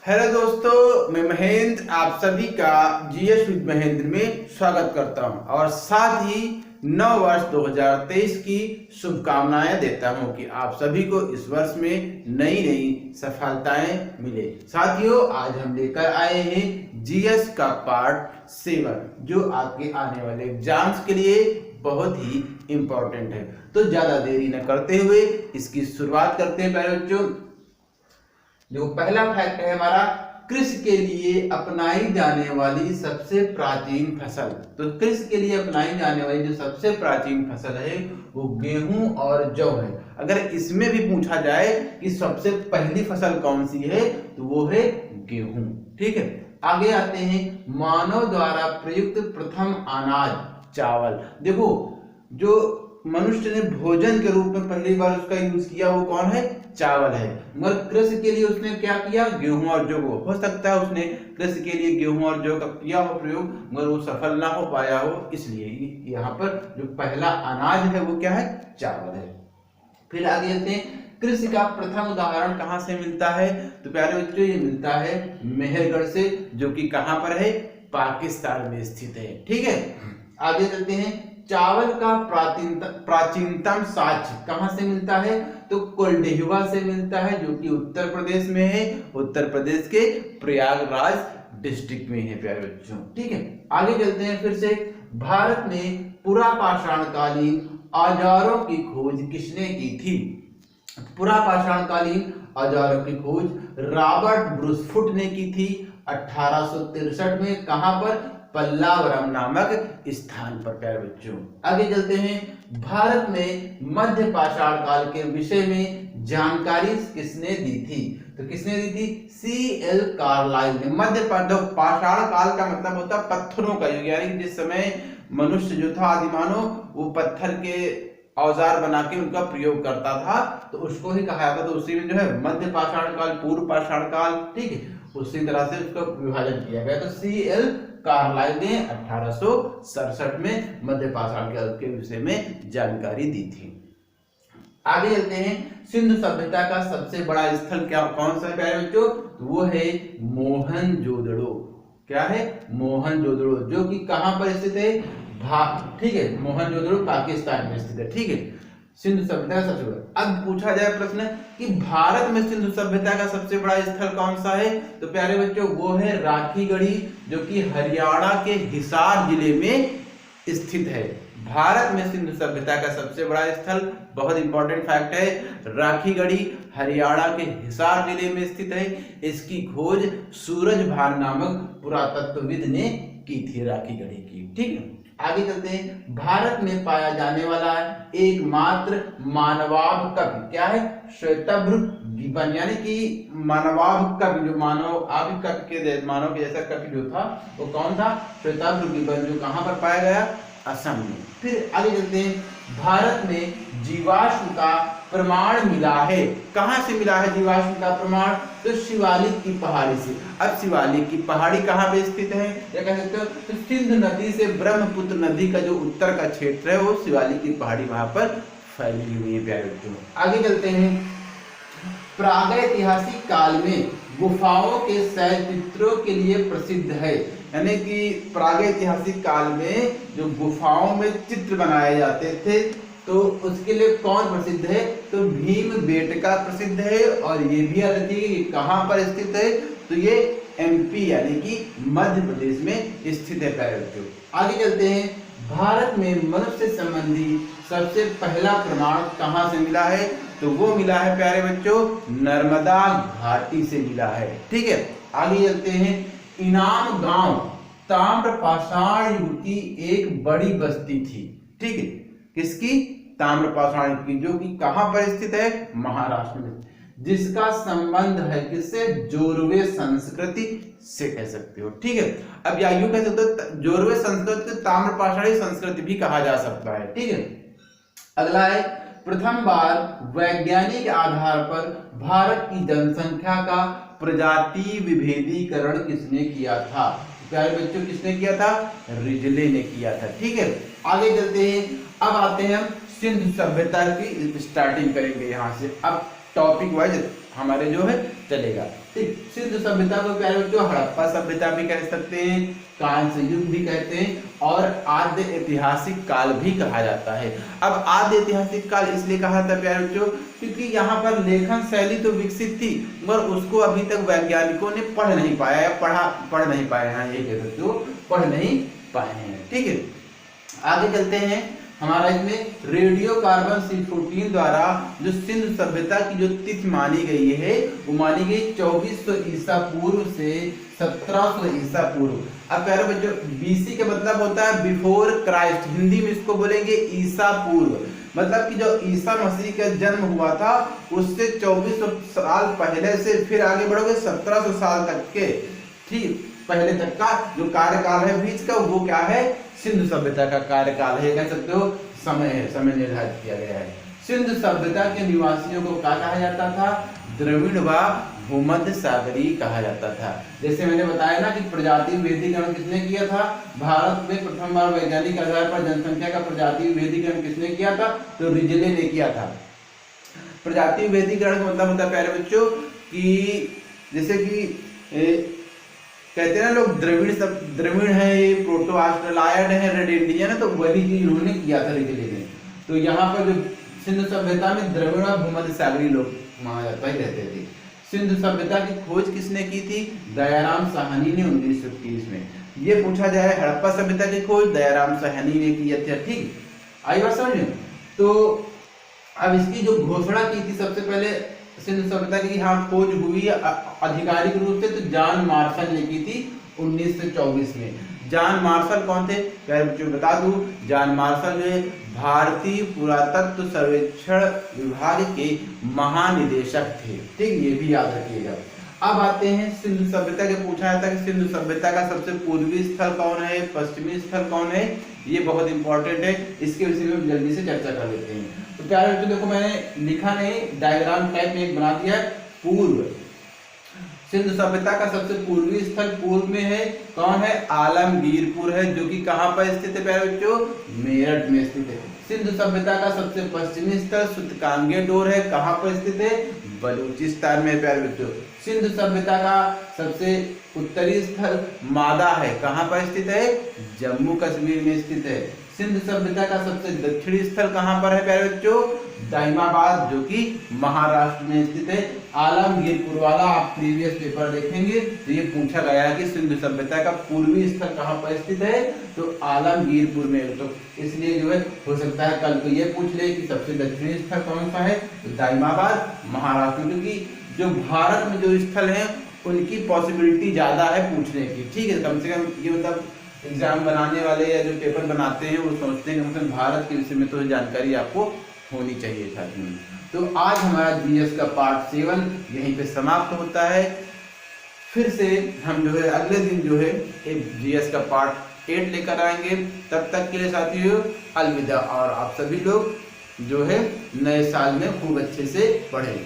Hello दोस्तों, मैं महेंद्र आप सभी का जीएस विद महेंद्र में स्वागत करता हूं और साथ ही नव वर्ष 2023 की शुभकामनाएं देता हूं कि आप सभी को इस वर्ष में नई नई सफलताएं मिले। साथियों, आज हम लेकर आए हैं जीएस का पार्ट 7 जो आपके आने वाले एग्जाम्स के लिए बहुत ही इम्पोर्टेंट है। तो ज्यादा देरी न करते हुए इसकी शुरुआत करते हैं। प्यारे बच्चों, जो पहला फैक्ट है हमारा, कृषि के लिए अपनाई जाने वाली सबसे प्राचीन फसल। तो कृषि के लिए अपनाई जाने वाली जो सबसे प्राचीन फसल है वो गेहूं और जौ है। अगर इसमें भी पूछा जाए कि सबसे पहली फसल कौन सी है तो वो है गेहूं। ठीक है, आगे आते हैं। मानव द्वारा प्रयुक्त प्रथम अनाज चावल। देखो, जो मनुष्य ने भोजन के रूप में पहली बार उसका यूज किया वो कौन है? चावल है। मगर कृषि के लिए उसने क्या किया? गेहूं और जौ को। हो सकता है उसने कृषि के लिए गेहूं और जौ का किया हो प्रयोग, मगर वो सफल ना हो पाया हो, इसलिए यहाँ पर जो पहला अनाज है वो क्या है? चावल है। फिर आगे चलते हैं। कृषि का प्रथम उदाहरण कहाँ से मिलता है? तो प्यारे बच्चों, ये मिलता है मेहरगढ़ से, जो कि कहाँ पर है? पाकिस्तान में स्थित है। ठीक है, आगे चलते हैं। चावल का प्राचीनतम साक्ष्य कहां से मिलता है? तो कोल्डेहवा से मिलता है, जो कि उत्तर प्रदेश में है। उत्तर प्रदेश के प्रयागराज डिस्ट्रिक्ट में है प्यारे बच्चों। ठीक है, आगे चलते हैं फिर से। भारत में पुरापाषाणकालीन औजारों की खोज किसने की थी? पुरापाषाणकालीन औजारों की खोज रॉबर्ट ब्रूसफुट ने की थी 1863 में। कहां पर? पल्लावरम नामक स्थान पर प्यारे बच्चों। आगे चलते हैं। भारत में मध्य पाषाण काल के विषय में जानकारी किसने दी थी? तो किसने दी थी? C.L. कार्लाइल ने। मध्य पाषाण काल का मतलब होता है पत्थरों का युग, यानी जिस समय मनुष्य जो था आदिमानव वो पत्थर के औजार बना के उनका प्रयोग करता था, तो उसको ही कहा जाता। तो उसी में जो है मध्य पाषाण काल, पूर्व पाषाण काल, ठीक है, उसी तरह से उसका विभाजन किया गया। तो C.L. कार्लाइल ने 1867 में मध्य पाषाण काल के विषय में जानकारी दी थी। आगे चलते हैं। सिंधु सभ्यता का सबसे बड़ा स्थल क्या कौन सा है प्यारे बच्चों? तो वो है मोहनजोदड़ो। क्या है? मोहनजोदड़ो, जो कि कहां पर स्थित है? ठीक है, मोहनजोदड़ो पाकिस्तान में स्थित है। ठीक है, सिंधु सभ्यता का सबसे बड़ा। अब पूछा जाए प्रश्न कि भारत में सिंधु सभ्यता का सबसे बड़ा स्थल कौन सा है? तो प्यारे बच्चों, वो है राखीगढ़ी, जो कि हरियाणा के हिसार जिले में स्थित है। भारत में सिंधु सभ्यता का सबसे बड़ा स्थल, बहुत इंपॉर्टेंट फैक्ट है, राखीगढ़ी हरियाणा के हिसार जिले में स्थित है। इसकी खोज सूरजभान नामक पुरातत्वविद ने की थी, राखीगढ़ी की। ठीक है, आगे चलते हैं। भारत में पाया जाने वाला एकमात्र मानवाभ कवि क्या है? श्वेतभ्रु गिबन, यानी कि मानवाभ कवि, जो मानव के जैसा कवि जो था वो कौन था? श्वेतभ्रु गिबन, जो कहां पर पाया गया? असम में। फिर आगे चलते हैं। भारत में जीवाश्म का प्रमाण मिला है। कहां से मिला है जीवाश्म का प्रमाण? तो शिवालिक की पहाड़ी से। अब शिवालिक की पहाड़ी कहां पे स्थित है? या कह सकते हो तो सिंधु नदी से ब्रह्मपुत्र नदी का जो उत्तर का क्षेत्र है वो शिवालिक की पहाड़ी वहां पर फैली हुई है प्यारे बच्चों। आगे चलते हैं। प्रागैतिहासिक काल में गुफाओं के शैलचित्रों के लिए प्रसिद्ध है, यानी कि प्रागैतिहासिक काल में जो गुफाओं में चित्र बनाए जाते थे तो उसके लिए कौन प्रसिद्ध है? तो भीमबेटका प्रसिद्ध है। और ये भी याद रखिए कि कहां पर स्थित है? तो ये MP यानी कि मध्य प्रदेश में स्थित है प्यारे बच्चों। आगे चलते हैं। भारत में मनुष्य संबंधी सबसे पहला प्रमाण कहां से मिला है? तो वो मिला है प्यारे बच्चों नर्मदा घाटी से मिला है। ठीक है, आगे चलते हैं। इनाम गांव ताम्रपाषाण युग की एक बड़ी बस्ती थी। ठीक है, किसकी? ताम्रपाषाण युग की, जो कि कहां पर स्थित है? महाराष्ट्र में, जिसका संबंध है किससे? जोरवे संस्कृति से कह सकते हो। ठीक है, अब या यूं कह सकते हो जोरवे संस्कृति को ताम्रपाषाणी संस्कृति भी कहा जा सकता है। ठीक है, अगला है। प्रथम बार वैज्ञानिक आधार पर भारत की जनसंख्या का प्रजाति विभेदीकरण किसने किया था? प्यारे बच्चों, किसने किया था? रिजले ने किया था। ठीक है, आगे चलते हैं। अब आते हैं हम सिंधु सभ्यता की स्टार्टिंग करेंगे यहाँ से। अब टॉपिक वाइज हमारे जो है चलेगा। ठीक, सिंधु सभ्यता को प्यारे बच्चों हड़प्पा सभ्यता भी कह सकते हैं, कांस्य युग भी कहते हैं और आद्य ऐतिहासिक काल भी कहा जाता है। अब आद्य ऐतिहासिक काल इसलिए कहा था प्यारे बच्चों क्योंकि यहाँ पर लेखन शैली तो विकसित थी मगर उसको अभी तक वैज्ञानिकों ने पढ़ नहीं पाया या पढ़ नहीं पाए हैं, ये कह सकते हो पढ़ नहीं पाए हैं। ठीक है, आगे चलते हैं। हमारा इसमें रेडियो कार्बन C14 द्वारा जो सिंधु सभ्यता की जो तिथि मानी गई है वो मानी गई 2400 ईसा पूर्व से 1700 ईसा पूर्व। अब प्यारे बच्चों BC का मतलब होता है बिफोर क्राइस्ट, हिंदी में इसको बोलेंगे ईसा पूर्व, मतलब कि जो ईसा मसीह का जन्म हुआ था उससे 2400 साल पहले से फिर आगे बढ़ोगे 1700 साल तक के, ठीक, पहले तक का जो कार्यकाल है बीच का वो क्या है, सिंधु सभ्यता का कार्यकाल है, कह सकते हो समय है, समय निर्धारित किया गया है। सिंधु सभ्यता के निवासियों को क्या कहा जाता था, द्रविड़ व भूमध्य सागरी कहा जाता था। जैसे मैंने बताया ना कि प्रजाति विभेदीकरण किसने किया था, भारत में प्रथम बार वैज्ञानिक आधार पर जनसंख्या का प्रजाति विभेदीकरण किसने किया था, तो रिजले ने किया था। प्रजाति विभेदीकरण का मतलब होता है प्यारे बच्चों कि जैसे कि कहते हैं ना लोग द्रविड़ है, प्रोटो ऑस्ट्रेलायड है, रेड इंडियन है, तो वही चीज उन्होंने किया था रिजले ने। तो यहाँ पर जो सिंधु सभ्यता में द्रविड़ और भूमध्य सागरी लोग माना जाता ही रहते थे। सिंधु सभ्यता की खोज किसने की थी, दयाराम साहनी ने 1930 में। ये पूछा जाए हड़प्पा सभ्यता की खोज दयाराम साहनी ने की थी। ठीक, आई बात समझ में। तो अब इसकी जो घोषणा की थी सबसे पहले सिंधु सभ्यता की हाँ खोज हुई आधिकारिक रूप से तो जॉन मार्शल ने की थी 1924 में। जॉन मार्शल कौन थे प्यारे बच्चों बता दूं, जॉन मार्शल भारतीय पुरातत्व सर्वेक्षण विभाग के महानिदेशक थे। ठीक, ये भी याद रखिएगा। अब आते हैं सिंधु सभ्यता के पूछा जाता है कि सिंधु सभ्यता का सबसे पूर्वी स्थल कौन है, पश्चिमी स्थल कौन है, ये बहुत इंपॉर्टेंट है, इसके विषय में जल्दी से चर्चा कर लेते हैं। तो प्यारे बच्चों देखो मैंने लिखा नहीं, डायग्राम टाइप में एक बना दिया है। पूर्व सिंधु सभ्यता का सबसे पूर्वी स्थल पूर्व में है, कौन है, आलमगीरपुर है, जो कि कहां पर स्थित है प्यारे बच्चों, मेरठ में स्थित है। सिंधु सभ्यता का सबसे पश्चिमी स्थल सुतकांगे डोर है, कहां पर स्थित है, बलूचिस्तान में प्यारे बच्चों। सिंधु सभ्यता का सबसे उत्तरी स्थल मादा है, कहां पर स्थित है, जम्मू कश्मीर में स्थित है। सिंधु सभ्यता का सबसे दक्षिणी स्थल कहां पर है प्यारे बच्चों, दाइमाबाद, जो कि महाराष्ट्र में स्थित है। आलमगीरपुर वाला आप प्रीवियस पेपर देखेंगे तो ये पूछा गया है कि सिंधु सभ्यता का पूर्वी स्थल कहां पर स्थित है, तो आलमगीरपुर में। तो इसलिए जो है हो सकता है कल को ये पूछ ले कि सबसे दक्षिणी स्थल कौन सा है, तो दाइमाबाद महाराष्ट्र, क्योंकि जो भारत में जो स्थल है उनकी पॉसिबिलिटी ज्यादा है पूछने की। ठीक है, कम से कम ये मतलब एग्जाम बनाने वाले या जो पेपर बनाते हैं वो सोचते हैं कि भारत के विषय में तो जानकारी आपको होनी चाहिए साथियों। तो आज हमारा जीएस का पार्ट 7 यहीं पे समाप्त होता है। फिर से हम जो है अगले दिन जो है एक जीएस का पार्ट 8 लेकर आएंगे। तब तक के लिए साथियों अलविदा, और आप सभी लोग जो है नए साल में खूब अच्छे से पढ़ें।